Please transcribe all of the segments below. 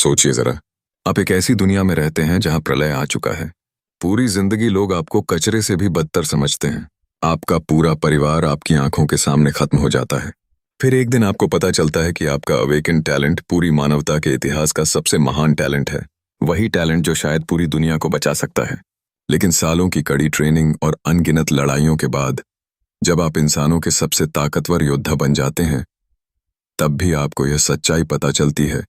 सोचिए जरा, आप एक ऐसी दुनिया में रहते हैं जहां प्रलय आ चुका है। पूरी जिंदगी लोग आपको कचरे से भी बदतर समझते हैं। आपका पूरा परिवार आपकी आंखों के सामने खत्म हो जाता है। फिर एक दिन आपको पता चलता है कि आपका अवेकन टैलेंट पूरी मानवता के इतिहास का सबसे महान टैलेंट है। वही टैलेंट जो शायद पूरी दुनिया को बचा सकता है। लेकिन सालों की कड़ी ट्रेनिंग और अनगिनत लड़ाइयों के बाद जब आप इंसानों के सबसे ताकतवर योद्धा बन जाते हैं, तब भी आपको यह सच्चाई पता चलती है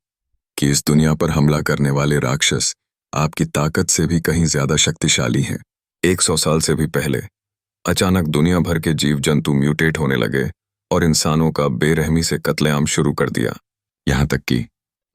कि इस दुनिया पर हमला करने वाले राक्षस आपकी ताकत से भी कहीं ज्यादा शक्तिशाली हैं। 100 साल से भी पहले अचानक दुनिया भर के जीव जंतु म्यूटेट होने लगे और इंसानों का बेरहमी से कत्लेआम शुरू कर दिया। यहाँ तक कि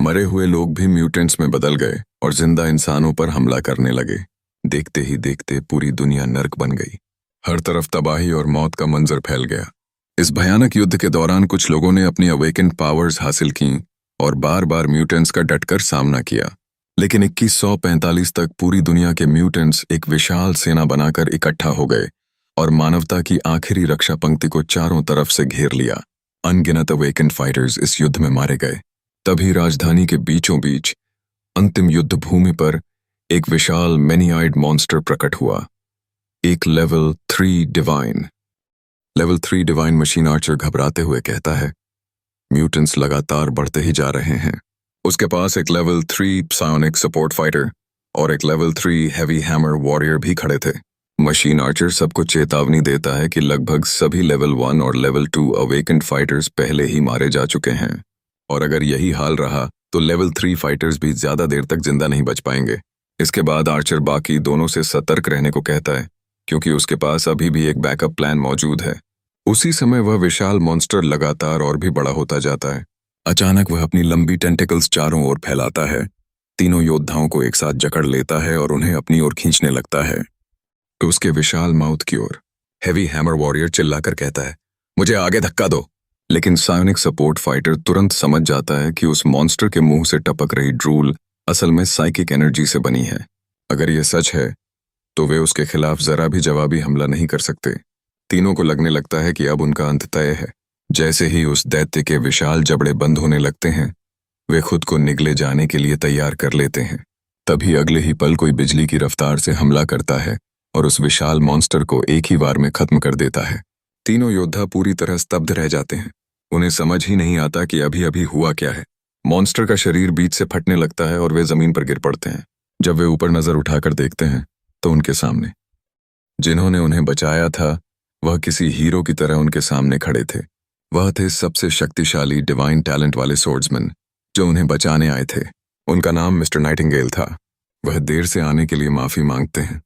मरे हुए लोग भी म्यूटेंट्स में बदल गए और जिंदा इंसानों पर हमला करने लगे। देखते ही देखते पूरी दुनिया नर्क बन गई। हर तरफ तबाही और मौत का मंजर फैल गया। इस भयानक युद्ध के दौरान कुछ लोगों ने अपनी अवेकन पावर्स हासिल की और बार बार म्यूटेंट्स का डटकर सामना किया। लेकिन 2145 तक पूरी दुनिया के म्यूटेंट्स एक विशाल सेना बनाकर इकट्ठा हो गए और मानवता की आखिरी रक्षा पंक्ति को चारों तरफ से घेर लिया। अनगिनत अवेकन फाइटर्स इस युद्ध में मारे गए। तभी राजधानी के बीचों बीच अंतिम युद्ध भूमि पर एक विशाल मैनी-आइड मॉन्स्टर प्रकट हुआ। एक लेवल 3 डिवाइन मशीन आर्चर घबराते हुए कहता है, म्यूटेंट्स लगातार बढ़ते ही जा रहे हैं। उसके पास एक लेवल 3 psionic सपोर्ट फाइटर और एक लेवल 3 हैवी हैमर वॉरियर भी खड़े थे। मशीन आर्चर सबको चेतावनी देता है कि लगभग सभी लेवल 1 और लेवल 2 अवेकेंड फाइटर्स पहले ही मारे जा चुके हैं और अगर यही हाल रहा तो लेवल 3 फाइटर्स भी ज्यादा देर तक जिंदा नहीं बच पाएंगे। इसके बाद आर्चर बाकी दोनों से सतर्क रहने को कहता है क्योंकि उसके पास अभी भी एक बैकअप प्लान मौजूद है। उसी समय वह विशाल मॉन्स्टर लगातार और भी बड़ा होता जाता है। अचानक वह अपनी लंबी टेंटिकल्स चारों ओर फैलाता है, तीनों योद्धाओं को एक साथ जकड़ लेता है और उन्हें अपनी ओर खींचने लगता है। तो उसके विशाल माउथ की ओर हैवी हैमर वॉरियर चिल्लाकर कहता है, मुझे आगे धक्का दो। लेकिन सायोनिक सपोर्ट फाइटर तुरंत समझ जाता है कि उस मॉन्स्टर के मुंह से टपक रही ड्रूल असल में साइकिक एनर्जी से बनी है। अगर यह सच है तो वे उसके खिलाफ जरा भी जवाबी हमला नहीं कर सकते। तीनों को लगने लगता है कि अब उनका अंत तय है। जैसे ही उस दैत्य के विशाल जबड़े बंद होने लगते हैं, वे खुद को निगले जाने के लिए तैयार कर लेते हैं। तभी अगले ही पल कोई बिजली की रफ्तार से हमला करता है और उस विशाल मॉन्स्टर को एक ही बार में खत्म कर देता है। तीनों योद्धा पूरी तरह स्तब्ध रह जाते हैं। उन्हें समझ ही नहीं आता कि अभी अभी हुआ क्या है। मॉन्स्टर का शरीर बीच से फटने लगता है और वे जमीन पर गिर पड़ते हैं। जब वे ऊपर नजर उठाकर देखते हैं तो उनके सामने जिन्होंने उन्हें बचाया था वह किसी हीरो की तरह उनके सामने खड़े थे। वह थे सबसे शक्तिशाली डिवाइन टैलेंट वाले सोर्ड्समैन जो उन्हें बचाने आए थे। उनका नाम मिस्टर नाइटिंगेल था। वह देर से आने के लिए माफी मांगते हैं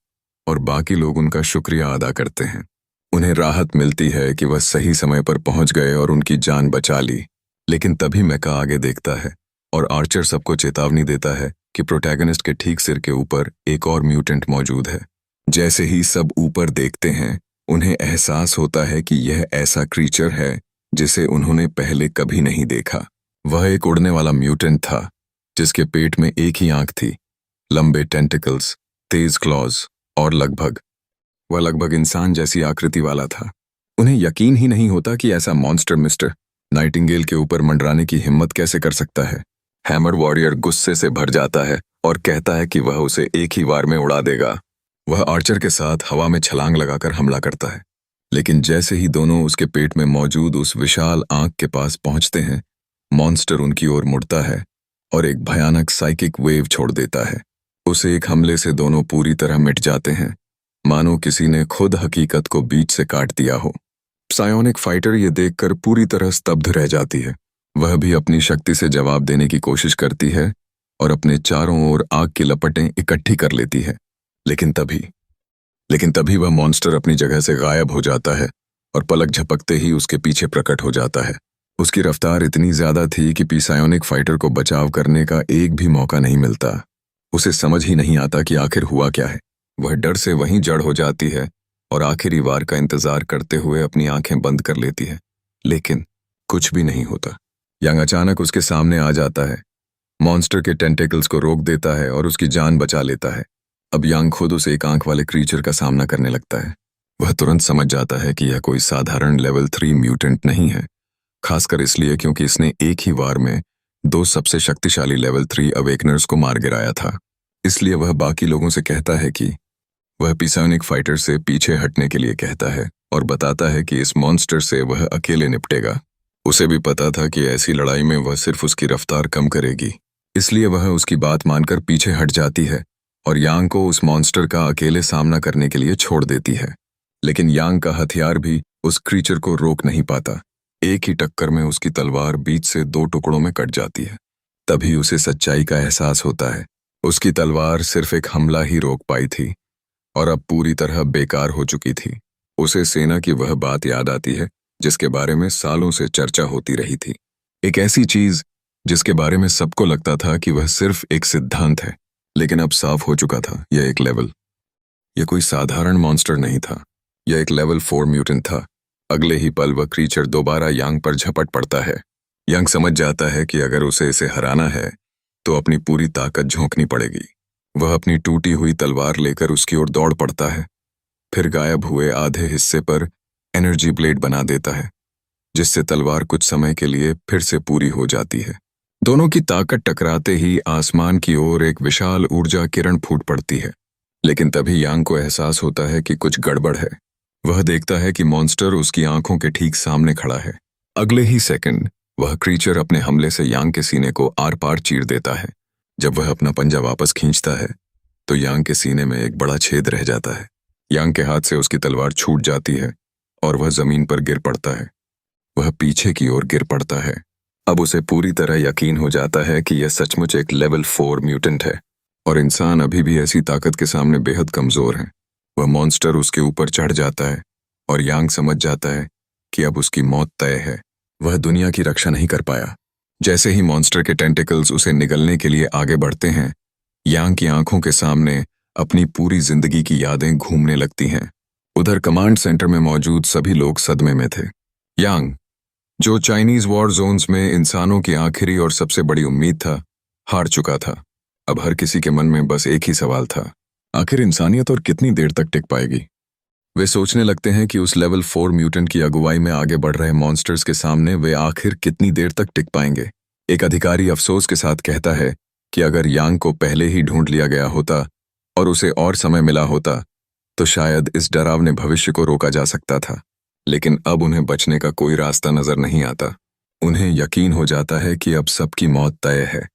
और बाकी लोग उनका शुक्रिया अदा करते हैं। उन्हें राहत मिलती है कि वह सही समय पर पहुंच गए और उनकी जान बचा ली। लेकिन तभी मैका आगे देखता है और आर्चर सबको चेतावनी देता है कि प्रोटैगनिस्ट के ठीक सिर के ऊपर एक और म्यूटेंट मौजूद है। जैसे ही सब ऊपर देखते हैं, उन्हें एहसास होता है कि यह ऐसा क्रीचर है जिसे उन्होंने पहले कभी नहीं देखा। वह एक उड़ने वाला म्यूटेंट था जिसके पेट में एक ही आंख थी, लंबे टेंटिकल्स, तेज क्लॉज और वह लगभग इंसान जैसी आकृति वाला था। उन्हें यकीन ही नहीं होता कि ऐसा मॉन्स्टर मिस्टर नाइटिंगेल के ऊपर मंडराने की हिम्मत कैसे कर सकता है। हैमर वॉरियर गुस्से से भर जाता है और कहता है कि वह उसे एक ही बार में उड़ा देगा। वह आर्चर के साथ हवा में छलांग लगाकर हमला करता है, लेकिन जैसे ही दोनों उसके पेट में मौजूद उस विशाल आंख के पास पहुंचते हैं, मॉन्स्टर उनकी ओर मुड़ता है और एक भयानक साइकिक वेव छोड़ देता है। उस एक हमले से दोनों पूरी तरह मिट जाते हैं, मानो किसी ने खुद हकीकत को बीच से काट दिया हो। सायोनिक फाइटर ये देखकर पूरी तरह स्तब्ध रह जाती है। वह भी अपनी शक्ति से जवाब देने की कोशिश करती है और अपने चारों ओर आग की लपटें इकट्ठी कर लेती है। लेकिन तभी वह मॉन्स्टर अपनी जगह से गायब हो जाता है और पलक झपकते ही उसके पीछे प्रकट हो जाता है। उसकी रफ्तार इतनी ज्यादा थी कि पीसायोनिक फाइटर को बचाव करने का एक भी मौका नहीं मिलता। उसे समझ ही नहीं आता कि आखिर हुआ क्या है। वह डर से वहीं जड़ हो जाती है और आखिरी वार का इंतजार करते हुए अपनी आंखें बंद कर लेती है। लेकिन कुछ भी नहीं होता। यंग अचानक उसके सामने आ जाता है, मॉन्स्टर के टेंटिकल्स को रोक देता है और उसकी जान बचा लेता है। अब यांग खुद उस एक आंख वाले क्रीचर का सामना करने लगता है। वह तुरंत समझ जाता है कि यह कोई साधारण लेवल 3 म्यूटेंट नहीं है, खासकर इसलिए क्योंकि इसने एक ही वार में दो सबसे शक्तिशाली लेवल 3 अवेकनर्स को मार गिराया था। इसलिए वह बाकी लोगों से कहता है कि वह पिसायोनिक फाइटर से पीछे हटने के लिए कहता है और बताता है कि इस मॉन्स्टर से वह अकेले निपटेगा। उसे भी पता था कि ऐसी लड़ाई में वह सिर्फ उसकी रफ्तार कम करेगी, इसलिए वह उसकी बात मानकर पीछे हट जाती है और यांग को उस मॉन्स्टर का अकेले सामना करने के लिए छोड़ देती है। लेकिन यांग का हथियार भी उस क्रीचर को रोक नहीं पाता। एक ही टक्कर में उसकी तलवार बीच से दो टुकड़ों में कट जाती है। तभी उसे सच्चाई का एहसास होता है। उसकी तलवार सिर्फ एक हमला ही रोक पाई थी और अब पूरी तरह बेकार हो चुकी थी। उसे सेना की वह बात याद आती है जिसके बारे में सालों से चर्चा होती रही थी। एक ऐसी चीज जिसके बारे में सबको लगता था कि वह सिर्फ एक सिद्धांत है, लेकिन अब साफ हो चुका था यह एक लेवल। यह कोई साधारण मॉन्स्टर नहीं था, यह एक लेवल 4 म्यूटेंट था। अगले ही पल वह क्रीचर दोबारा यांग पर झपट पड़ता है। यांग समझ जाता है कि अगर उसे इसे हराना है तो अपनी पूरी ताकत झोंकनी पड़ेगी। वह अपनी टूटी हुई तलवार लेकर उसकी ओर दौड़ पड़ता है, फिर गायब हुए आधे हिस्से पर एनर्जी ब्लेड बना देता है, जिससे तलवार कुछ समय के लिए फिर से पूरी हो जाती है। दोनों की ताकत टकराते ही आसमान की ओर एक विशाल ऊर्जा किरण फूट पड़ती है। लेकिन तभी यांग को एहसास होता है कि कुछ गड़बड़ है। वह देखता है कि मॉन्स्टर उसकी आंखों के ठीक सामने खड़ा है। अगले ही सेकंड वह क्रीचर अपने हमले से यांग के सीने को आर पार चीर देता है। जब वह अपना पंजा वापस खींचता है तो यांग के सीने में एक बड़ा छेद रह जाता है। यांग के हाथ से उसकी तलवार छूट जाती है और वह जमीन पर गिर पड़ता है। वह पीछे की ओर गिर पड़ता है। अब उसे पूरी तरह यकीन हो जाता है कि यह सचमुच एक लेवल 4 म्यूटेंट है और इंसान अभी भी ऐसी ताकत के सामने बेहद कमजोर है। वह मॉन्स्टर उसके ऊपर चढ़ जाता है और यांग समझ जाता है कि अब उसकी मौत तय है। वह दुनिया की रक्षा नहीं कर पाया। जैसे ही मॉन्स्टर के टेंटिकल्स उसे निगलने के लिए आगे बढ़ते हैं, यांग की आंखों के सामने अपनी पूरी जिंदगी की यादें घूमने लगती हैं। उधर कमांड सेंटर में मौजूद सभी लोग सदमे में थे। यांग, जो चाइनीज वॉर जोन्स में इंसानों की आखिरी और सबसे बड़ी उम्मीद था, हार चुका था। अब हर किसी के मन में बस एक ही सवाल था, आखिर इंसानियत और कितनी देर तक टिक पाएगी। वे सोचने लगते हैं कि उस लेवल 4 म्यूटेंट की अगुवाई में आगे बढ़ रहे मॉन्स्टर्स के सामने वे आखिर कितनी देर तक टिक पाएंगे। एक अधिकारी अफसोस के साथ कहता है कि अगर यांग को पहले ही ढूंढ लिया गया होता और उसे और समय मिला होता तो शायद इस डरावने भविष्य को रोका जा सकता था। लेकिन अब उन्हें बचने का कोई रास्ता नजर नहीं आता। उन्हें यकीन हो जाता है कि अब सबकी मौत तय है।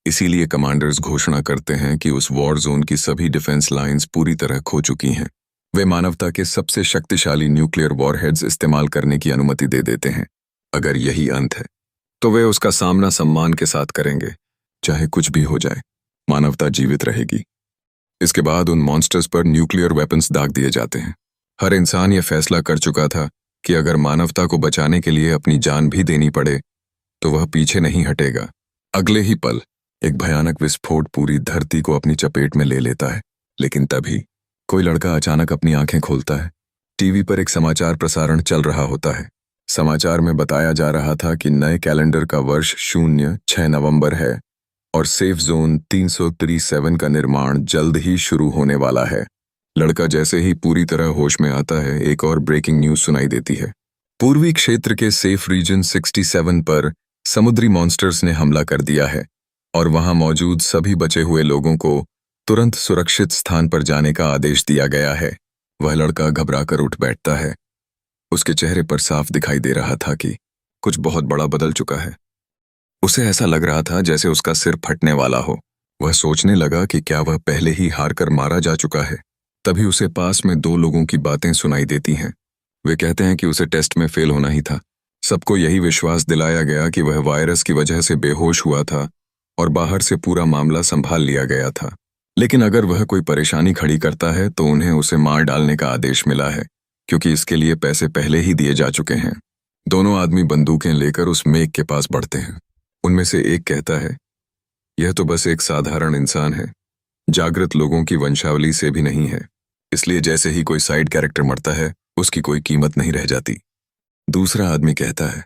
इसीलिए कमांडर्स घोषणा करते हैं कि उस वॉर जोन की सभी डिफेंस लाइंस पूरी तरह खो चुकी हैं। वे मानवता के सबसे शक्तिशाली न्यूक्लियर वॉरहेड्स इस्तेमाल करने की अनुमति दे देते हैं। अगर यही अंत है तो वे उसका सामना सम्मान के साथ करेंगे, चाहे कुछ भी हो जाए, मानवता जीवित रहेगी। इसके बाद उन मॉन्स्टर्स पर न्यूक्लियर वेपन्स दाग दिए जाते हैं। हर इंसान यह फैसला कर चुका था कि अगर मानवता को बचाने के लिए अपनी जान भी देनी पड़े तो वह पीछे नहीं हटेगा। अगले ही पल एक भयानक विस्फोट पूरी धरती को अपनी चपेट में ले लेता है। लेकिन तभी कोई लड़का अचानक अपनी आंखें खोलता है। टीवी पर एक समाचार प्रसारण चल रहा होता है। समाचार में बताया जा रहा था कि नए कैलेंडर का वर्ष 06 नवंबर है और सेफ जोन 337 का निर्माण जल्द ही शुरू होने वाला है। लड़का जैसे ही पूरी तरह होश में आता है, एक और ब्रेकिंग न्यूज सुनाई देती है। पूर्वी क्षेत्र के सेफ रीजन 67 पर समुद्री मॉन्स्टर्स ने हमला कर दिया है और वहां मौजूद सभी बचे हुए लोगों को तुरंत सुरक्षित स्थान पर जाने का आदेश दिया गया है। वह लड़का घबराकर उठ बैठता है। उसके चेहरे पर साफ दिखाई दे रहा था कि कुछ बहुत बड़ा बदल चुका है। उसे ऐसा लग रहा था जैसे उसका सिर फटने वाला हो। वह सोचने लगा कि क्या वह पहले ही हार कर मारा जा चुका है। तभी उसे पास में दो लोगों की बातें सुनाई देती हैं। वे कहते हैं कि उसे टेस्ट में फेल होना ही था। सबको यही विश्वास दिलाया गया कि वह वायरस की वजह से बेहोश हुआ था और बाहर से पूरा मामला संभाल लिया गया था। लेकिन अगर वह कोई परेशानी खड़ी करता है तो उन्हें उसे मार डालने का आदेश मिला है, क्योंकि इसके लिए पैसे पहले ही दिए जा चुके हैं। दोनों आदमी बंदूकें लेकर उस मेघ के पास बढ़ते हैं। उनमें से एक कहता है, यह तो बस एक साधारण इंसान है, जागृत लोगों की वंशावली से भी नहीं है, इसलिए जैसे ही कोई साइड कैरेक्टर मरता है उसकी कोई कीमत नहीं रह जाती। दूसरा आदमी कहता है,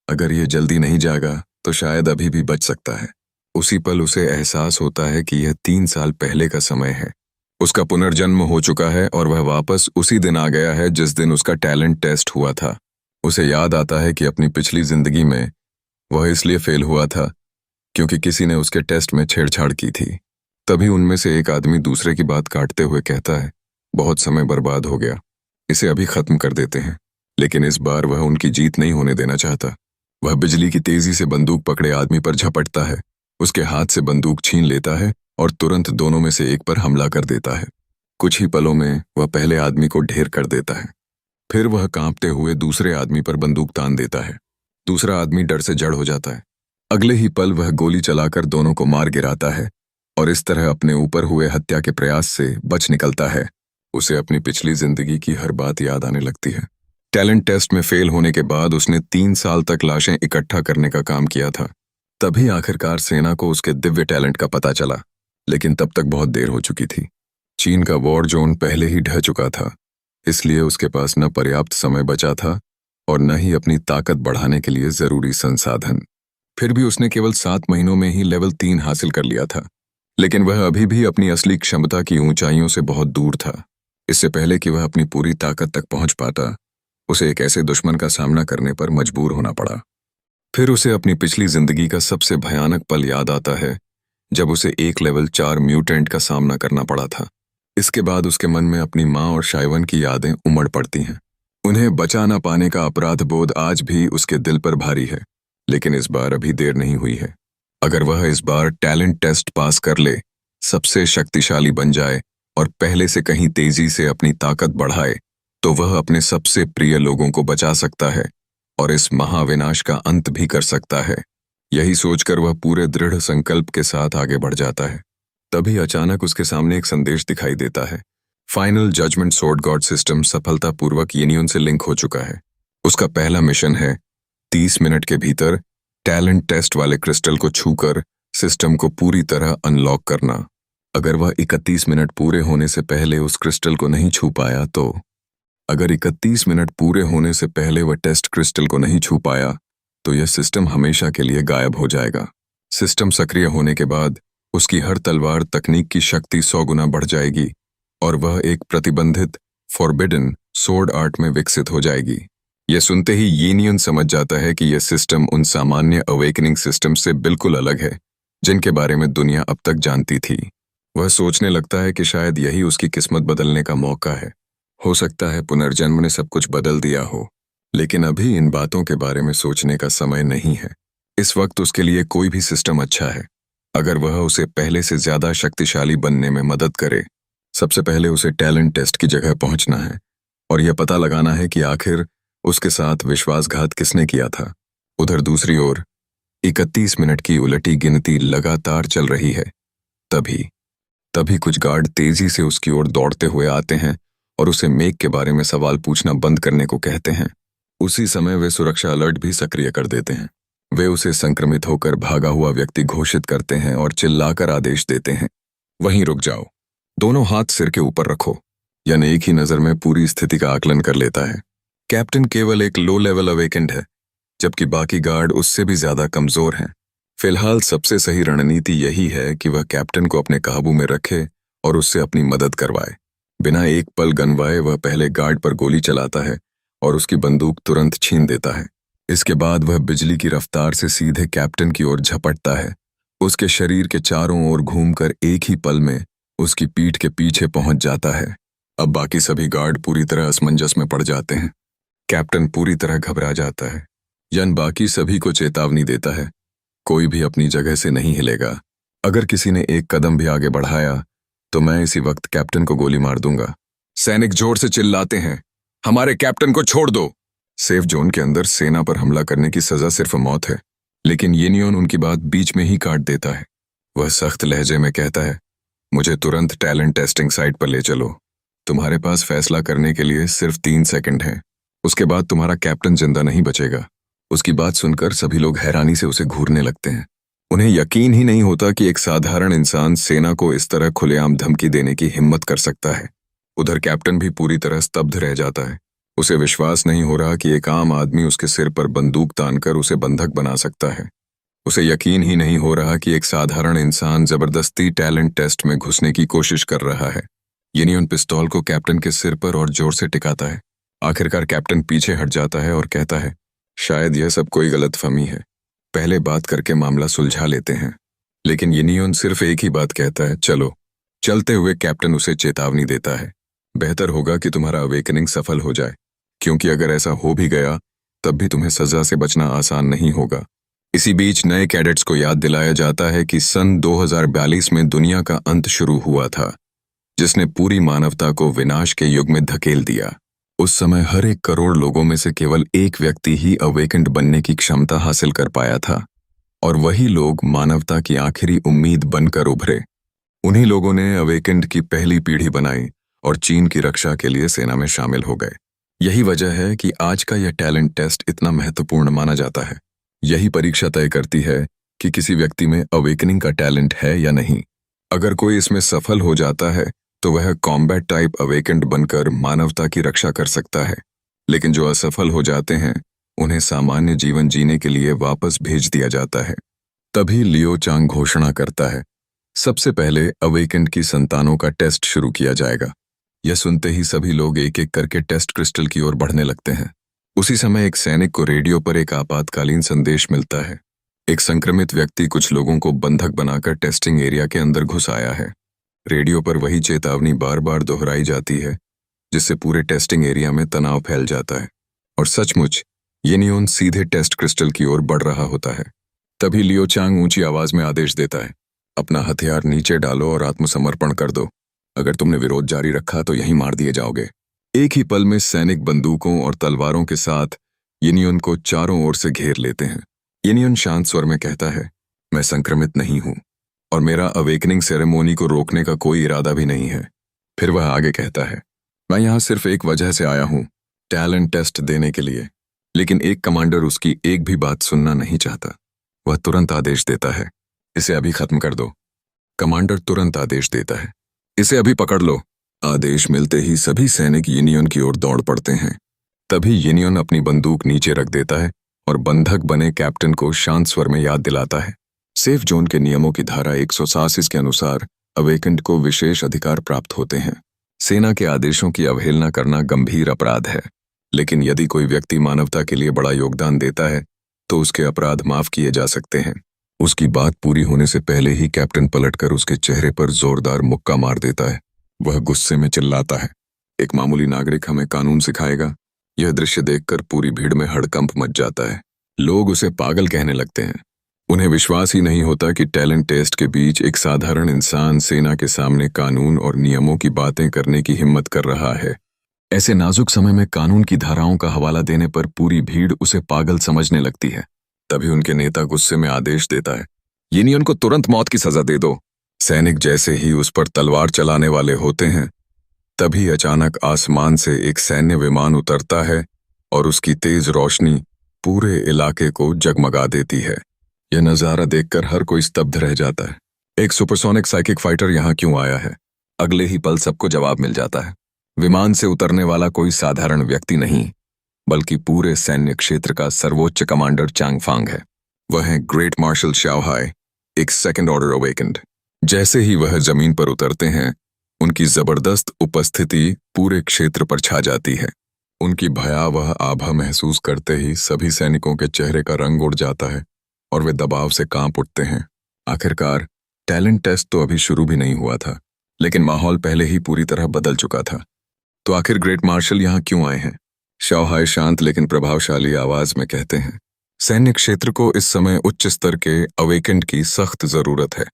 अगर ये जल्दी नहीं जागा तो शायद अभी भी बच सकता है। उसी पल उसे एहसास होता है कि यह 3 साल पहले का समय है। उसका पुनर्जन्म हो चुका है और वह वापस उसी दिन आ गया है जिस दिन उसका टैलेंट टेस्ट हुआ था। उसे याद आता है कि अपनी पिछली जिंदगी में वह इसलिए फेल हुआ था क्योंकि किसी ने उसके टेस्ट में छेड़छाड़ की थी। तभी उनमें से एक आदमी दूसरे की बात काटते हुए कहता है, बहुत समय बर्बाद हो गया, इसे अभी खत्म कर देते हैं। लेकिन इस बार वह उनकी जीत नहीं होने देना चाहता। वह बिजली की तेजी से बंदूक पकड़े आदमी पर झपटता है, उसके हाथ से बंदूक छीन लेता है और तुरंत दोनों में से एक पर हमला कर देता है। कुछ ही पलों में वह पहले आदमी को ढेर कर देता है। फिर वह कांपते हुए दूसरे आदमी पर बंदूक तान देता है। दूसरा आदमी डर से जड़ हो जाता है। अगले ही पल वह गोली चलाकर दोनों को मार गिराता है और इस तरह अपने ऊपर हुए हत्या के प्रयास से बच निकलता है। उसे अपनी पिछली जिंदगी की हर बात याद आने लगती है। टैलेंट टेस्ट में फेल होने के बाद उसने 3 साल तक लाशें इकट्ठा करने का काम किया था। तभी आखिरकार सेना को उसके दिव्य टैलेंट का पता चला, लेकिन तब तक बहुत देर हो चुकी थी। चीन का वॉर जोन पहले ही ढह चुका था, इसलिए उसके पास न पर्याप्त समय बचा था और न ही अपनी ताकत बढ़ाने के लिए जरूरी संसाधन। फिर भी उसने केवल 7 महीनों में ही लेवल 3 हासिल कर लिया था, लेकिन वह अभी भी अपनी असली क्षमता की ऊंचाइयों से बहुत दूर था। इससे पहले कि वह अपनी पूरी ताकत तक पहुंच पाता, उसे एक ऐसे दुश्मन का सामना करने पर मजबूर होना पड़ा। फिर उसे अपनी पिछली जिंदगी का सबसे भयानक पल याद आता है, जब उसे एक लेवल 4 म्यूटेंट का सामना करना पड़ा था। इसके बाद उसके मन में अपनी माँ और शाइवन की यादें उमड़ पड़ती हैं। उन्हें बचा न पाने का अपराध बोध आज भी उसके दिल पर भारी है, लेकिन इस बार अभी देर नहीं हुई है। अगर वह इस बार टैलेंट टेस्ट पास कर ले, सबसे शक्तिशाली बन जाए और पहले से कहीं तेजी से अपनी ताकत बढ़ाए, तो वह अपने सबसे प्रिय लोगों को बचा सकता है और इस महाविनाश का अंत भी कर सकता है। यही सोचकर वह पूरे दृढ़ संकल्प के साथ आगे बढ़ जाता है। तभी अचानक उसके सामने एक संदेश दिखाई देता है। Final judgement sword God system सफलतापूर्वक यूनियन से लिंक हो चुका है। उसका पहला मिशन है 30 मिनट के भीतर टैलेंट टेस्ट वाले क्रिस्टल को छूकर सिस्टम को पूरी तरह अनलॉक करना। अगर वह 31 मिनट पूरे होने से पहले उस क्रिस्टल को नहीं छू पाया तो अगर 31 मिनट पूरे होने से पहले वह टेस्ट क्रिस्टल को नहीं छू पाया तो यह सिस्टम हमेशा के लिए गायब हो जाएगा। सिस्टम सक्रिय होने के बाद उसकी हर तलवार तकनीक की शक्ति 100 गुना बढ़ जाएगी और वह एक प्रतिबंधित फॉरबिडन स्वॉर्ड आर्ट में विकसित हो जाएगी। यह सुनते ही यूनियन समझ जाता है कि यह सिस्टम उन सामान्य अवेकनिंग सिस्टम से बिल्कुल अलग है जिनके बारे में दुनिया अब तक जानती थी। वह सोचने लगता है कि शायद यही उसकी किस्मत बदलने का मौका है। हो सकता है पुनर्जन्म ने सब कुछ बदल दिया हो, लेकिन अभी इन बातों के बारे में सोचने का समय नहीं है। इस वक्त उसके लिए कोई भी सिस्टम अच्छा है, अगर वह उसे पहले से ज्यादा शक्तिशाली बनने में मदद करे। सबसे पहले उसे टैलेंट टेस्ट की जगह पहुंचना है और यह पता लगाना है कि आखिर उसके साथ विश्वासघात किसने किया था। उधर दूसरी ओर 31 मिनट की उलटी गिनती लगातार चल रही है। तभी कुछ गार्ड तेजी से उसकी ओर दौड़ते हुए आते हैं और उसे मेघ के बारे में सवाल पूछना बंद करने को कहते हैं। उसी समय वे सुरक्षा अलर्ट भी सक्रिय कर देते हैं। वे उसे संक्रमित होकर भागा हुआ व्यक्ति घोषित करते हैं और चिल्लाकर आदेश देते हैं, वहीं रुक जाओ, दोनों हाथ सिर के ऊपर रखो। यन एक ही नजर में पूरी स्थिति का आकलन कर लेता है। कैप्टन केवल एक लो लेवल अवेकेंड है, जबकि बाकी गार्ड उससे भी ज्यादा कमजोर हैं। फिलहाल सबसे सही रणनीति यही है कि वह कैप्टन को अपने काबू में रखे और उससे अपनी मदद करवाए। बिना एक पल गनवाए वह पहले गार्ड पर गोली चलाता है और उसकी बंदूक तुरंत छीन देता है। इसके बाद वह बिजली की रफ्तार से सीधे कैप्टन की ओर झपटता है। उसके शरीर के चारों ओर घूमकर एक ही पल में उसकी पीठ के पीछे पहुंच जाता है। अब बाकी सभी गार्ड पूरी तरह असमंजस में पड़ जाते हैं। कैप्टन पूरी तरह घबरा जाता है। यन बाकी सभी को चेतावनी देता है, कोई भी अपनी जगह से नहीं हिलेगा। अगर किसी ने एक कदम भी आगे बढ़ाया तो मैं इसी वक्त कैप्टन को गोली मार दूंगा। सैनिक जोर से चिल्लाते हैं, हमारे कैप्टन को छोड़ दो। सेफ जोन के अंदर सेना पर हमला करने की सजा सिर्फ मौत है, लेकिन यूनियन उनकी बात बीच में ही काट देता है। वह सख्त लहजे में कहता है, मुझे तुरंत टैलेंट टेस्टिंग साइट पर ले चलो। तुम्हारे पास फैसला करने के लिए सिर्फ 3 सेकंड हैं। उसके बाद तुम्हारा कैप्टन जिंदा नहीं बचेगा। उसकी बात सुनकर सभी लोग हैरानी से उसे घूरने लगते हैं। उन्हें यकीन ही नहीं होता कि एक साधारण इंसान सेना को इस तरह खुलेआम धमकी देने की हिम्मत कर सकता है। उधर कैप्टन भी पूरी तरह स्तब्ध रह जाता है। उसे विश्वास नहीं हो रहा कि एक आम आदमी उसके सिर पर बंदूक तानकर उसे बंधक बना सकता है। उसे यकीन ही नहीं हो रहा कि एक साधारण इंसान जबरदस्ती टैलेंट टेस्ट में घुसने की कोशिश कर रहा है। यूनियन पिस्तौल को कैप्टन के सिर पर और जोर से टिकाता है। आखिरकार कैप्टन पीछे हट जाता है और कहता है, शायद यह सब कोई गलतफहमी है। पहले बात करके मामला सुलझा लेते हैं। लेकिन यिनियोन सिर्फ एक ही बात कहता है, चलो। चलते हुए कैप्टन उसे चेतावनी देता है, बेहतर होगा कि तुम्हारा अवेकनिंग सफल हो जाए, क्योंकि अगर ऐसा हो भी गया तब भी तुम्हें सजा से बचना आसान नहीं होगा। इसी बीच नए कैडेट्स को याद दिलाया जाता है कि सन 2042 में दुनिया का अंत शुरू हुआ था, जिसने पूरी मानवता को विनाश के युग में धकेल दिया। उस समय हर 1 करोड़ लोगों में से केवल एक व्यक्ति ही अवेकेंड बनने की क्षमता हासिल कर पाया था, और वही लोग मानवता की आखिरी उम्मीद बनकर उभरे। उन्हीं लोगों ने अवेकेंड की पहली पीढ़ी बनाई और चीन की रक्षा के लिए सेना में शामिल हो गए। यही वजह है कि आज का यह टैलेंट टेस्ट इतना महत्वपूर्ण माना जाता है। यही परीक्षा तय करती है कि किसी व्यक्ति में अवेकनिंग का टैलेंट है या नहीं। अगर कोई इसमें सफल हो जाता है तो वह कॉम्बैट टाइप अवेकेंड बनकर मानवता की रक्षा कर सकता है, लेकिन जो असफल हो जाते हैं उन्हें सामान्य जीवन जीने के लिए वापस भेज दिया जाता है। तभी लियो चांग घोषणा करता है, सबसे पहले अवेकेंड की संतानों का टेस्ट शुरू किया जाएगा। यह सुनते ही सभी लोग एक एक करके टेस्ट क्रिस्टल की ओर बढ़ने लगते हैं। उसी समय एक सैनिक को रेडियो पर एक आपातकालीन संदेश मिलता है। एक संक्रमित व्यक्ति कुछ लोगों को बंधक बनाकर टेस्टिंग एरिया के अंदर घुस आया है। रेडियो पर वही चेतावनी बार बार दोहराई जाती है, जिससे पूरे टेस्टिंग एरिया में तनाव फैल जाता है और सचमुच यिनियोन सीधे टेस्ट क्रिस्टल की ओर बढ़ रहा होता है। तभी लियो चांग ऊंची आवाज में आदेश देता है, अपना हथियार नीचे डालो और आत्मसमर्पण कर दो। अगर तुमने विरोध जारी रखा तो यहीं मार दिए जाओगे। एक ही पल में सैनिक बंदूकों और तलवारों के साथ यिनियोन को चारों ओर से घेर लेते हैं। यिनियोन शांत स्वर में कहता है, मैं संक्रमित नहीं हूं और मेरा अवेकनिंग सेरेमोनी को रोकने का कोई इरादा भी नहीं है। फिर वह आगे कहता है, मैं यहां सिर्फ एक वजह से आया हूं, टैलेंट टेस्ट देने के लिए। लेकिन एक कमांडर उसकी एक भी बात सुनना नहीं चाहता। वह तुरंत आदेश देता है, इसे अभी खत्म कर दो। कमांडर तुरंत आदेश देता है, इसे अभी पकड़ लो। आदेश मिलते ही सभी सैनिक यिनियोन की ओर दौड़ पड़ते हैं। तभी यिनियोन अपनी बंदूक नीचे रख देता है और बंधक बने कैप्टन को शांत स्वर में याद दिलाता है, सेफ जोन के नियमों की धारा 187 के अनुसार अवेकेंड को विशेष अधिकार प्राप्त होते हैं। सेना के आदेशों की अवहेलना करना गंभीर अपराध है, लेकिन यदि कोई व्यक्ति मानवता के लिए बड़ा योगदान देता है तो उसके अपराध माफ किए जा सकते हैं। उसकी बात पूरी होने से पहले ही कैप्टन पलटकर उसके चेहरे पर जोरदार मुक्का मार देता है। वह गुस्से में चिल्लाता है, एक मामूली नागरिक हमें कानून सिखाएगा। यह दृश्य देखकर पूरी भीड़ में हड़कंप मच जाता है। लोग उसे पागल कहने लगते हैं। उन्हें विश्वास ही नहीं होता कि टैलेंट टेस्ट के बीच एक साधारण इंसान सेना के सामने कानून और नियमों की बातें करने की हिम्मत कर रहा है। ऐसे नाजुक समय में कानून की धाराओं का हवाला देने पर पूरी भीड़ उसे पागल समझने लगती है। तभी उनके नेता गुस्से में आदेश देता है, यिनियोन को तुरंत मौत की सजा दे दो। सैनिक जैसे ही उस पर तलवार चलाने वाले होते हैं, तभी अचानक आसमान से एक सैन्य विमान उतरता है और उसकी तेज रोशनी पूरे इलाके को जगमगा देती है। यह नजारा देखकर हर कोई स्तब्ध रह जाता है। एक सुपरसोनिक साइकिक फाइटर यहाँ क्यों आया है? अगले ही पल सबको जवाब मिल जाता है। विमान से उतरने वाला कोई साधारण व्यक्ति नहीं, बल्कि पूरे सैन्य क्षेत्र का सर्वोच्च कमांडर चांग फांग है। वह है ग्रेट मार्शल शाओ हाय, एक सेकंड ऑर्डर अवेकेंड। जैसे ही वह जमीन पर उतरते हैं, उनकी जबरदस्त उपस्थिति पूरे क्षेत्र पर छा जाती है। उनकी भयावह आभा महसूस करते ही सभी सैनिकों के चेहरे का रंग उड़ जाता है और वे दबाव से कांप उठते हैं। आखिरकार टैलेंट टेस्ट तो अभी शुरू भी नहीं हुआ था, लेकिन माहौल पहले ही पूरी तरह बदल चुका था। तो आखिर ग्रेट मार्शल यहाँ क्यों आए हैं? शाओ हाय शांत लेकिन प्रभावशाली आवाज में कहते हैं, सैन्य क्षेत्र को इस समय उच्च स्तर के अवेकेंड की सख्त जरूरत है,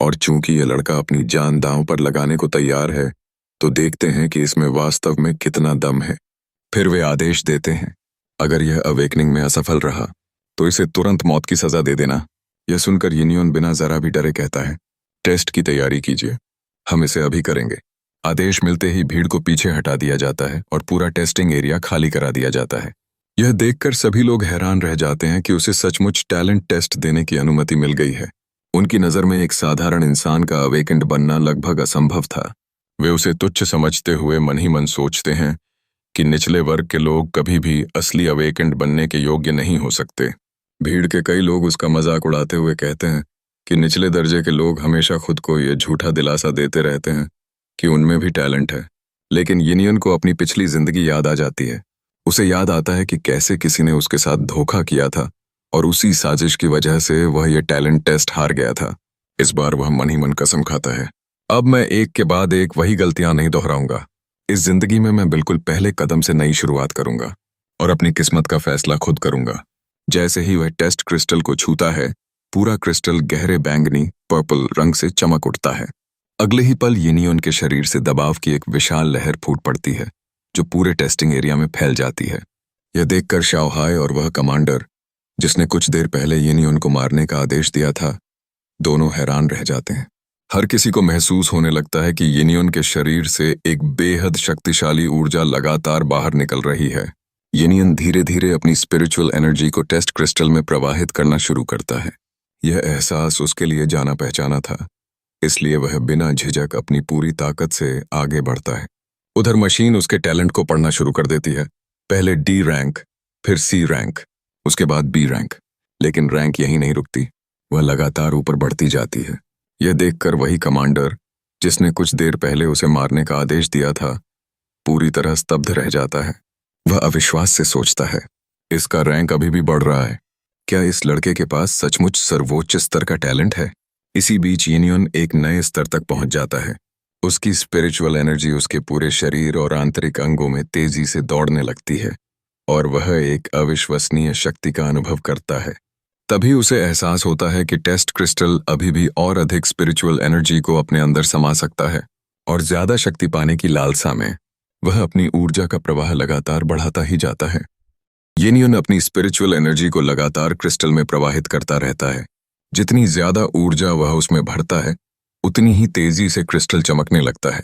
और चूंकि यह लड़का अपनी जान दांव पर लगाने को तैयार है, तो देखते हैं कि इसमें वास्तव में कितना दम है। फिर वे आदेश देते हैं, अगर यह अवेकनिंग में असफल रहा तो इसे तुरंत मौत की सजा दे देना। यह सुनकर यिनियोन बिना जरा भी डरे कहता है, टेस्ट की तैयारी कीजिए, हम इसे अभी करेंगे। आदेश मिलते ही भीड़ को पीछे हटा दिया जाता है और पूरा टेस्टिंग एरिया खाली करा दिया जाता है। यह देखकर सभी लोग हैरान रह जाते हैं कि उसे सचमुच टैलेंट टेस्ट देने की अनुमति मिल गई है। उनकी नज़र में एक साधारण इंसान का अवेकेंड बनना लगभग असंभव था। वे उसे तुच्छ समझते हुए मन ही मन सोचते हैं कि निचले वर्ग के लोग कभी भी असली अवेकेंड बनने के योग्य नहीं हो सकते। भीड़ के कई लोग उसका मजाक उड़ाते हुए कहते हैं कि निचले दर्जे के लोग हमेशा खुद को यह झूठा दिलासा देते रहते हैं कि उनमें भी टैलेंट है। लेकिन यिनियोन को अपनी पिछली जिंदगी याद आ जाती है। उसे याद आता है कि कैसे किसी ने उसके साथ धोखा किया था और उसी साजिश की वजह से वह ये टैलेंट टेस्ट हार गया था। इस बार वह मन ही मन कसम खाता है, अब मैं एक के बाद एक वही गलतियां नहीं दोहराऊंगा। इस जिंदगी में मैं बिल्कुल पहले कदम से नई शुरुआत करूंगा और अपनी किस्मत का फैसला खुद करूंगा। जैसे ही वह टेस्ट क्रिस्टल को छूता है, पूरा क्रिस्टल गहरे बैंगनी पर्पल रंग से चमक उठता है। अगले ही पल यिनियोन के शरीर से दबाव की एक विशाल लहर फूट पड़ती है, जो पूरे टेस्टिंग एरिया में फैल जाती है। यह देखकर शाओहाई और वह कमांडर, जिसने कुछ देर पहले यिनियोन को मारने का आदेश दिया था, दोनों हैरान रह जाते हैं। हर किसी को महसूस होने लगता है कि यिनियोन के शरीर से एक बेहद शक्तिशाली ऊर्जा लगातार बाहर निकल रही है। यिनियोन धीरे धीरे अपनी स्पिरिचुअल एनर्जी को टेस्ट क्रिस्टल में प्रवाहित करना शुरू करता है। यह एहसास उसके लिए जाना पहचाना था, इसलिए वह बिना झिझक अपनी पूरी ताकत से आगे बढ़ता है। उधर मशीन उसके टैलेंट को पढ़ना शुरू कर देती है। पहले डी रैंक, फिर सी रैंक, उसके बाद बी रैंक। लेकिन रैंक यहीं नहीं रुकती, वह लगातार ऊपर बढ़ती जाती है। यह देखकर वही कमांडर, जिसने कुछ देर पहले उसे मारने का आदेश दिया था, पूरी तरह स्तब्ध रह जाता है। वह अविश्वास से सोचता है, इसका रैंक अभी भी बढ़ रहा है। क्या इस लड़के के पास सचमुच सर्वोच्च स्तर का टैलेंट है? इसी बीच यिनियोन एक नए स्तर तक पहुंच जाता है। उसकी स्पिरिचुअल एनर्जी उसके पूरे शरीर और आंतरिक अंगों में तेजी से दौड़ने लगती है और वह एक अविश्वसनीय शक्ति का अनुभव करता है। तभी उसे एहसास होता है कि टेस्ट क्रिस्टल अभी भी और अधिक स्पिरिचुअल एनर्जी को अपने अंदर समा सकता है और ज्यादा शक्ति पाने की लालसा में वह अपनी ऊर्जा का प्रवाह लगातार बढ़ाता ही जाता है। यिनियोन अपनी स्पिरिचुअल एनर्जी को लगातार क्रिस्टल में प्रवाहित करता रहता है। जितनी ज्यादा ऊर्जा वह उसमें भरता है, उतनी ही तेजी से क्रिस्टल चमकने लगता है।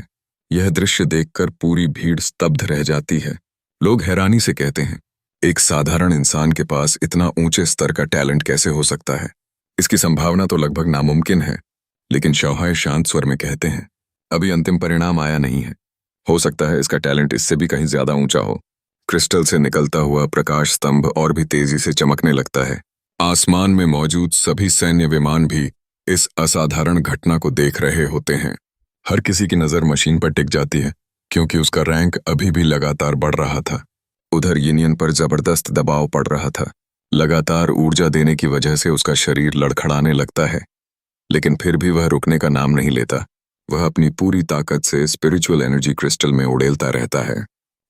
यह दृश्य देखकर पूरी भीड़ स्तब्ध रह जाती है। लोग हैरानी से कहते हैं, एक साधारण इंसान के पास इतना ऊंचे स्तर का टैलेंट कैसे हो सकता है? इसकी संभावना तो लगभग नामुमकिन है। लेकिन शाओहाई शांत स्वर में कहते हैं, अभी अंतिम परिणाम आया नहीं है। हो सकता है इसका टैलेंट इससे भी कहीं ज्यादा ऊंचा हो। क्रिस्टल से निकलता हुआ प्रकाश स्तंभ और भी तेजी से चमकने लगता है। आसमान में मौजूद सभी सैन्य विमान भी इस असाधारण घटना को देख रहे होते हैं। हर किसी की नजर मशीन पर टिक जाती है, क्योंकि उसका रैंक अभी भी लगातार बढ़ रहा था। उधर यिनियोन पर जबरदस्त दबाव पड़ रहा था। लगातार ऊर्जा देने की वजह से उसका शरीर लड़खड़ाने लगता है, लेकिन फिर भी वह रुकने का नाम नहीं लेता। वह अपनी पूरी ताकत से स्पिरिचुअल एनर्जी क्रिस्टल में उड़ेलता रहता है।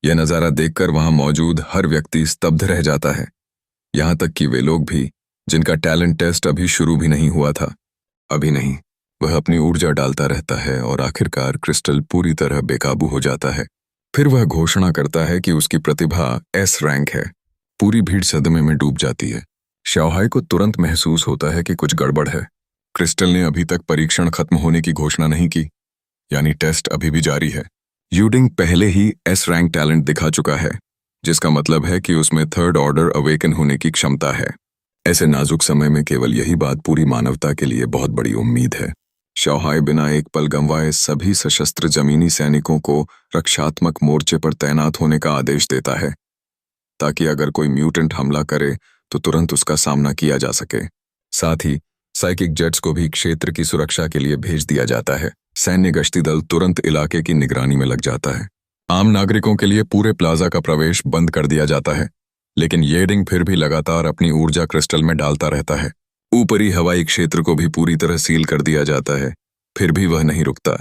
यह नज़ारा देखकर वहां मौजूद हर व्यक्ति स्तब्ध रह जाता है, यहां तक कि वे लोग भी जिनका टैलेंट टेस्ट अभी शुरू भी नहीं हुआ था। अभी नहीं, वह अपनी ऊर्जा डालता रहता है और आखिरकार क्रिस्टल पूरी तरह बेकाबू हो जाता है। फिर वह घोषणा करता है कि उसकी प्रतिभा एस रैंक है। पूरी भीड़ सदमे में डूब जाती है। शाओहाई को तुरंत महसूस होता है कि कुछ गड़बड़ है। क्रिस्टल ने अभी तक परीक्षण खत्म होने की घोषणा नहीं की, यानी टेस्ट अभी भी जारी है। यूडिंग पहले ही एस रैंक टैलेंट दिखा चुका है, जिसका मतलब है कि उसमें थर्ड ऑर्डर अवेकन होने की क्षमता है। ऐसे नाजुक समय में केवल यही बात पूरी मानवता के लिए बहुत बड़ी उम्मीद है। शाओहाई बिना एक पल गंवाए सभी सशस्त्र जमीनी सैनिकों को रक्षात्मक मोर्चे पर तैनात होने का आदेश देता है, ताकि अगर कोई म्यूटेंट हमला करे तो तुरंत उसका सामना किया जा सके। साथ ही साइकिक जेट्स को भी क्षेत्र की सुरक्षा के लिए भेज दिया जाता है। सैन्य गश्ती दल तुरंत इलाके की निगरानी में लग जाता है। आम नागरिकों के लिए पूरे प्लाजा का प्रवेश बंद कर दिया जाता है, लेकिन येडिंग फिर भी लगातार अपनी ऊर्जा क्रिस्टल में डालता रहता है। ऊपरी हवाई क्षेत्र को भी पूरी तरह सील कर दिया जाता है, फिर भी वह नहीं रुकता।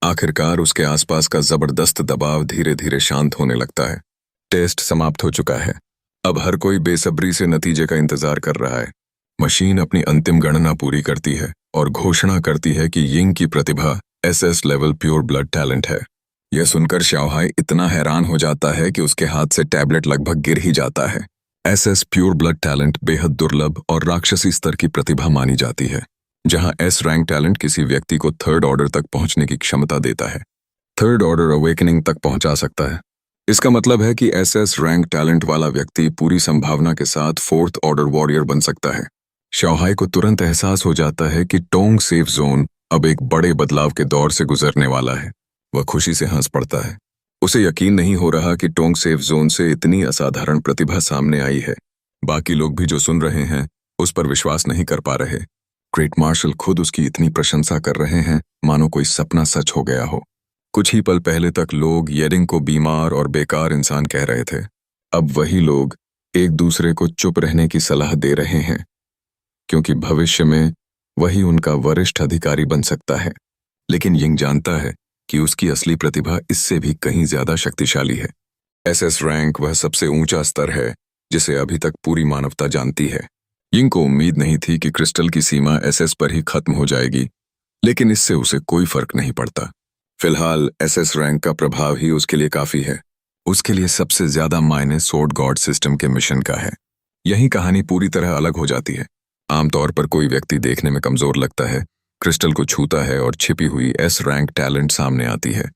आखिरकार उसके आसपास का जबरदस्त दबाव धीरे धीरे शांत होने लगता है। टेस्ट समाप्त हो चुका है। अब हर कोई बेसब्री से नतीजे का इंतजार कर रहा है। मशीन अपनी अंतिम गणना पूरी करती है और घोषणा करती है कि यिंग की प्रतिभा SS level pure blood talent है। यह सुनकर शाओहाई इतना हैरान हो जाता है कि उसके हाथ से टैबलेट लगभग गिर ही जाता है। एसएस प्योर ब्लड टैलेंट बेहद दुर्लभ और राक्षसी स्तर की प्रतिभा मानी जाती है, जहां एस रैंक टैलेंट किसी व्यक्ति को थर्ड ऑर्डर तक पहुंचने की क्षमता देता है, थर्ड ऑर्डर अवेकनिंग तक पहुंचा सकता है। इसका मतलब है कि एसएस रैंक टैलेंट वाला व्यक्ति पूरी संभावना के साथ फोर्थ ऑर्डर वॉरियर बन सकता है। शाओहाई को तुरंत एहसास हो जाता है कि टोंग सेफ जोन अब एक बड़े बदलाव के दौर से गुजरने वाला है। वह खुशी से हंस पड़ता है। उसे यकीन नहीं हो रहा कि टोंग सेफ जोन से इतनी असाधारण प्रतिभा सामने आई है। बाकी लोग भी जो सुन रहे हैं उस पर विश्वास नहीं कर पा रहे। ग्रेट मार्शल खुद उसकी इतनी प्रशंसा कर रहे हैं मानो कोई सपना सच हो गया हो। कुछ ही पल पहले तक लोग येडिंग को बीमार और बेकार इंसान कह रहे थे। अब वही लोग एक दूसरे को चुप रहने की सलाह दे रहे हैं, क्योंकि भविष्य में वही उनका वरिष्ठ अधिकारी बन सकता है। लेकिन यिंग जानता है कि उसकी असली प्रतिभा इससे भी कहीं ज्यादा शक्तिशाली है। एसएस रैंक वह सबसे ऊंचा स्तर है जिसे अभी तक पूरी मानवता जानती है। यिंग को उम्मीद नहीं थी कि क्रिस्टल की सीमा एसएस पर ही खत्म हो जाएगी, लेकिन इससे उसे कोई फर्क नहीं पड़ता। फिलहाल एसएस रैंक का प्रभाव ही उसके लिए काफी है। उसके लिए सबसे ज्यादा मायने सोर्ड गॉड सिस्टम के मिशन का है। यही कहानी पूरी तरह अलग हो जाती है। आमतौर पर कोई व्यक्ति देखने में कमजोर लगता है, क्रिस्टल को छूता है और छिपी हुई एस रैंक टैलेंट सामने आती है।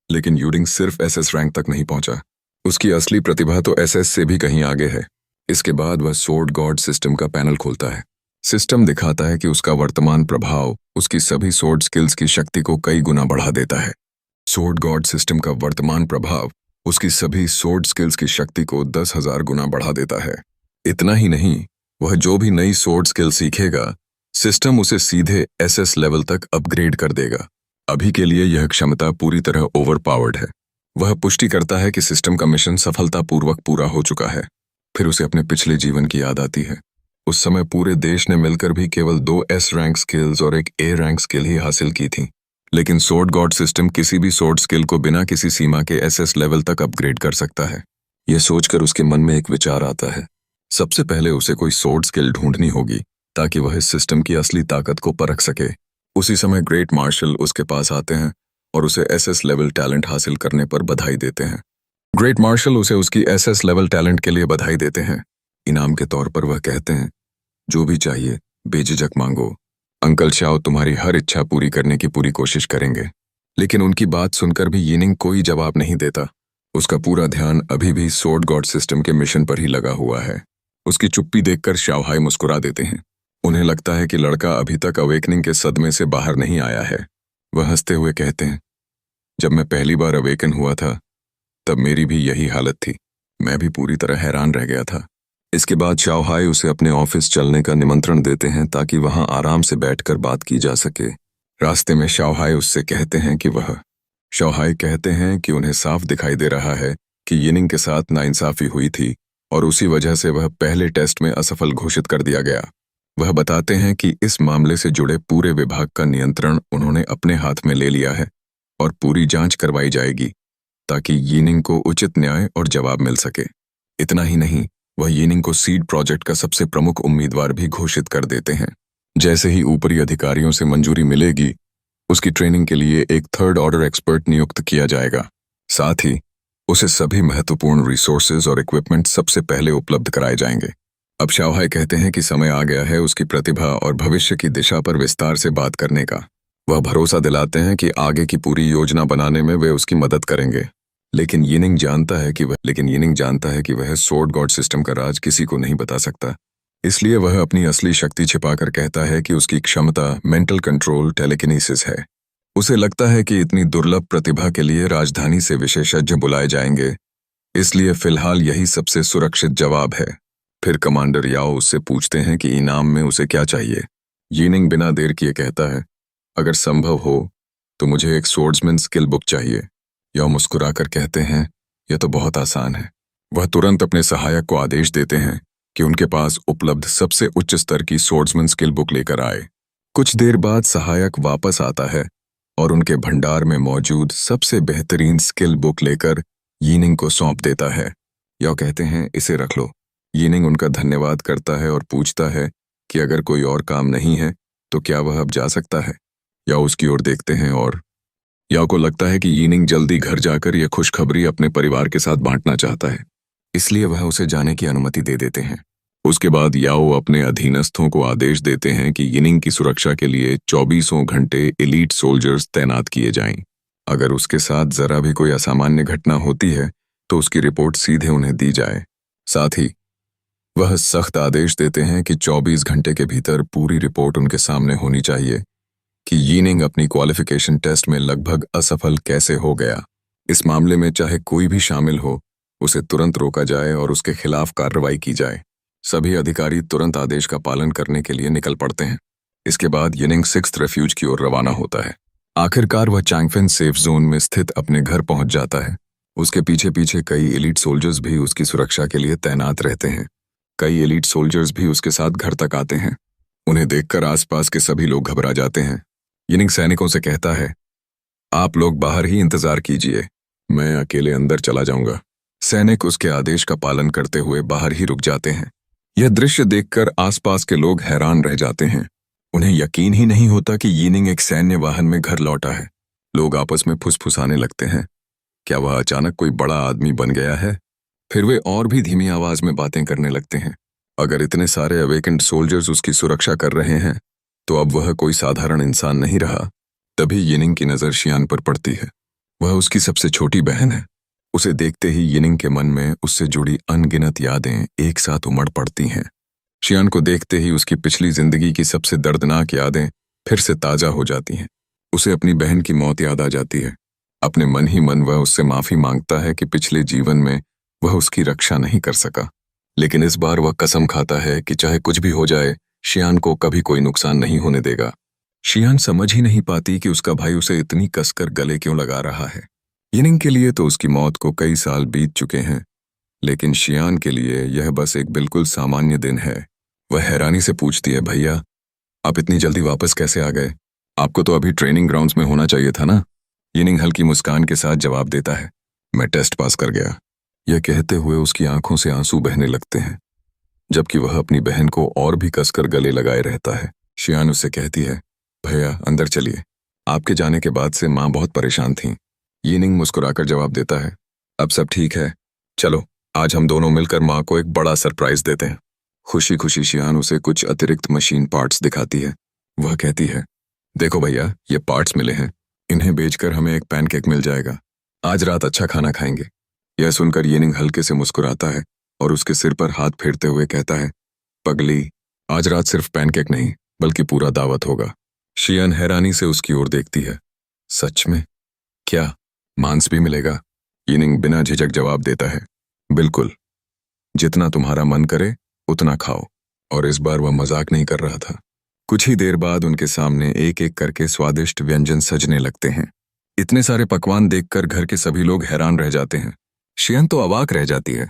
लेकिन यूडिंग सिर्फ एसएस रैंक तक नहीं पहुंचा। उसकी असली प्रतिभा तो एसएस से भी कहीं आगे है। इसके बाद वह सोर्ड गॉड सिस्टम का पैनल खोलता है। सिस्टम दिखाता है कि उसका वर्तमान प्रभाव उसकी सभी सोर्ड स्किल्स की शक्ति को कई गुना बढ़ा देता है। सोर्ड गॉड सिस्टम का वर्तमान प्रभाव उसकी सभी सोर्ड स्किल्स की शक्ति को 10,000 गुना बढ़ा देता है। इतना ही नहीं, वह जो भी नई सोर्ड स्किल सीखेगा, सिस्टम उसे सीधे एसएस लेवल तक अपग्रेड कर देगा। अभी के लिए यह क्षमता पूरी तरह ओवरपावर्ड है। वह पुष्टि करता है कि सिस्टम का मिशन सफलतापूर्वक पूरा हो चुका है। फिर उसे अपने पिछले जीवन की याद आती है। उस समय पूरे देश ने मिलकर भी केवल 2 एस रैंक स्किल्स और एक ए रैंक स्किल ही हासिल की थी। लेकिन सोर्ड गॉड सिस्टम किसी भी सोर्ड स्किल को बिना किसी सीमा के एसएस लेवल तक अपग्रेड कर सकता है। यह सोचकर उसके मन में एक विचार आता है। सबसे पहले उसे कोई सोर्ड स्किल ढूंढनी होगी ताकि वह इस सिस्टम की असली ताकत को परख सके। उसी समय ग्रेट मार्शल उसके पास आते हैं और उसे एसएस लेवल टैलेंट हासिल करने पर बधाई देते हैं। ग्रेट मार्शल उसे उसकी एसएस लेवल टैलेंट के लिए बधाई देते हैं। इनाम के तौर पर वह कहते हैं, जो भी चाहिए बेझिझक मांगो, अंकल शाओ तुम्हारी हर इच्छा पूरी करने की पूरी कोशिश करेंगे। लेकिन उनकी बात सुनकर भी यिनिंग कोई जवाब नहीं देता। उसका पूरा ध्यान अभी भी सोर्ड गॉड सिस्टम के मिशन पर ही लगा हुआ है। उसकी चुप्पी देखकर शाओहाई मुस्कुरा देते हैं। उन्हें लगता है कि लड़का अभी तक अवेकनिंग के सदमे से बाहर नहीं आया है। वह हंसते हुए कहते हैं, जब मैं पहली बार अवेकन हुआ था तब मेरी भी यही हालत थी। मैं भी पूरी तरह हैरान रह गया था। इसके बाद शाओहाई उसे अपने ऑफिस चलने का निमंत्रण देते हैं ताकि वहां आराम से बैठकर बात की जा सके। रास्ते में शाओहाई उससे कहते हैं कि उन्हें साफ दिखाई दे रहा है कि यिनिंग के साथ नाइंसाफी हुई थी और उसी वजह से वह पहले टेस्ट में असफल घोषित कर दिया गया। वह बताते हैं कि इस मामले से जुड़े पूरे विभाग का नियंत्रण उन्होंने अपने हाथ में ले लिया है और पूरी जांच करवाई जाएगी ताकि यिनिंग को उचित न्याय और जवाब मिल सके। इतना ही नहीं, वह यिनिंग को सीड प्रोजेक्ट का सबसे प्रमुख उम्मीदवार भी घोषित कर देते हैं। जैसे ही ऊपरी अधिकारियों से मंजूरी मिलेगी, उसकी ट्रेनिंग के लिए एक 3rd ऑर्डर एक्सपर्ट नियुक्त किया जाएगा। साथ ही उसे सभी महत्वपूर्ण रिसोर्सेज और इक्विपमेंट सबसे पहले उपलब्ध कराए जाएंगे। अब शाओहाई कहते हैं कि समय आ गया है उसकी प्रतिभा और भविष्य की दिशा पर विस्तार से बात करने का। वह भरोसा दिलाते हैं कि आगे की पूरी योजना बनाने में वे उसकी मदद करेंगे। लेकिन यिनिंग जानता है कि वह सोर्ड गॉड सिस्टम का राज किसी को नहीं बता सकता। इसलिए वह अपनी असली शक्ति छिपाकर कहता है कि उसकी क्षमता मेंटल कंट्रोल टेलीकिनेसिस है। उसे लगता है कि इतनी दुर्लभ प्रतिभा के लिए राजधानी से विशेषज्ञ बुलाए जाएंगे, इसलिए फिलहाल यही सबसे सुरक्षित जवाब है। फिर कमांडर याओ उससे पूछते हैं कि इनाम में उसे क्या चाहिए। यिनिंग बिना देर किए कहता है, अगर संभव हो तो मुझे एक सोर्ड्समैन स्किल बुक चाहिए। याओ मुस्कुराकर कहते हैं, यह तो बहुत आसान है। वह तुरंत अपने सहायक को आदेश देते हैं कि उनके पास उपलब्ध सबसे उच्च स्तर की सोर्ड्समैन स्किल बुक लेकर आए। कुछ देर बाद सहायक वापस आता है और उनके भंडार में मौजूद सबसे बेहतरीन स्किल बुक लेकर यिनिंग को सौंप देता है। याओ कहते हैं, इसे रख लो। यिनिंग उनका धन्यवाद करता है और पूछता है कि अगर कोई और काम नहीं है तो क्या वह अब जा सकता है। याओ उसकी ओर देखते हैं और याओ को लगता है कि यिनिंग जल्दी घर जाकर यह खुशखबरी अपने परिवार के साथ बांटना चाहता है, इसलिए वह उसे जाने की अनुमति दे देते हैं। उसके बाद याओ अपने अधीनस्थों को आदेश देते हैं कि यिनिंग की सुरक्षा के लिए 24 घंटे एलीट सोल्जर्स तैनात किए जाएं। अगर उसके साथ जरा भी कोई असामान्य घटना होती है तो उसकी रिपोर्ट सीधे उन्हें दी जाए। साथ ही वह सख्त आदेश देते हैं कि 24 घंटे के भीतर पूरी रिपोर्ट उनके सामने होनी चाहिए कि यिनिंग अपनी क्वालिफिकेशन टेस्ट में लगभग असफल कैसे हो गया। इस मामले में चाहे कोई भी शामिल हो, उसे तुरंत रोका जाए और उसके खिलाफ कार्रवाई की जाए। सभी अधिकारी तुरंत आदेश का पालन करने के लिए निकल पड़ते हैं। इसके बाद यिनिंग 6th रेफ्यूज की ओर रवाना होता है। आखिरकार वह चैंगफेन सेफ जोन में स्थित अपने घर पहुंच जाता है। उसके पीछे पीछे कई एलीट सोल्जर्स भी उसकी सुरक्षा के लिए तैनात रहते हैं। कई एलीट सोल्जर्स भी उसके साथ घर तक आते हैं। उन्हें देखकर आसपास के सभी लोग घबरा जाते हैं। यिनिंग सैनिकों से कहता है, आप लोग बाहर ही इंतजार कीजिए, मैं अकेले अंदर चला जाऊंगा। सैनिक उसके आदेश का पालन करते हुए बाहर ही रुक जाते हैं। यह दृश्य देखकर आसपास के लोग हैरान रह जाते हैं। उन्हें यकीन ही नहीं होता कि यिनिंग एक सैन्य वाहन में घर लौटा है। लोग आपस में फुसफुसाने लगते हैं, क्या वह अचानक कोई बड़ा आदमी बन गया है? फिर वे और भी धीमी आवाज में बातें करने लगते हैं। अगर इतने सारे अवेकेंड सोल्जर्स उसकी सुरक्षा कर रहे हैं तो अब वह कोई साधारण इंसान नहीं रहा। तभी यिनिंग की नजर शियान पर पड़ती है। वह उसकी सबसे छोटी बहन है। उसे देखते ही यिनिंग के मन में उससे जुड़ी अनगिनत यादें एक साथ उमड़ पड़ती हैं। शियान को देखते ही उसकी पिछली जिंदगी की सबसे दर्दनाक यादें फिर से ताजा हो जाती हैं। उसे अपनी बहन की मौत याद आ जाती है। अपने मन ही मन वह उससे माफी मांगता है कि पिछले जीवन में वह उसकी रक्षा नहीं कर सका। लेकिन इस बार वह कसम खाता है कि चाहे कुछ भी हो जाए, शियान को कभी कोई नुकसान नहीं होने देगा। शियान समझ ही नहीं पाती कि उसका भाई उसे इतनी कसकर गले क्यों लगा रहा है। यिनिंग के लिए तो उसकी मौत को कई साल बीत चुके हैं, लेकिन शियान के लिए यह बस एक बिल्कुल सामान्य दिन है। वह हैरानी से पूछती है, भैया आप इतनी जल्दी वापस कैसे आ गए? आपको तो अभी ट्रेनिंग ग्राउंड्स में होना चाहिए था ना? यिनिंग हल्की मुस्कान के साथ जवाब देता है, मैं टेस्ट पास कर गया। यह कहते हुए उसकी आंखों से आंसू बहने लगते हैं, जबकि वह अपनी बहन को और भी कसकर गले लगाए रहता है। शियान उससे कहती है, भैया अंदर चलिए, आपके जाने के बाद से माँ बहुत परेशान थीं। यिनिंग मुस्कुराकर जवाब देता है, अब सब ठीक है, चलो आज हम दोनों मिलकर माँ को एक बड़ा सरप्राइज देते हैं। खुशी खुशी शियान उसे कुछ अतिरिक्त मशीन पार्ट्स दिखाती है। वह कहती है, देखो भैया ये पार्ट्स मिले हैं, इन्हें बेचकर हमें एक पैनकेक मिल जाएगा। आज रात अच्छा खाना खाएंगे। यह सुनकर यिनिंग हल्के से मुस्कुराता है और उसके सिर पर हाथ फेरते हुए कहता है, पगली आज रात सिर्फ पैनकेक नहीं बल्कि पूरा दावत होगा। शियान हैरानी से उसकी ओर देखती है, सच में? क्या मांस भी मिलेगा? यिनिंग बिना झिझक जवाब देता है, बिल्कुल, जितना तुम्हारा मन करे उतना खाओ। और इस बार वह मजाक नहीं कर रहा था। कुछ ही देर बाद उनके सामने एक एक करके स्वादिष्ट व्यंजन सजने लगते हैं। इतने सारे पकवान देखकर घर के सभी लोग हैरान रह जाते हैं। शियान तो अवाक रह जाती है।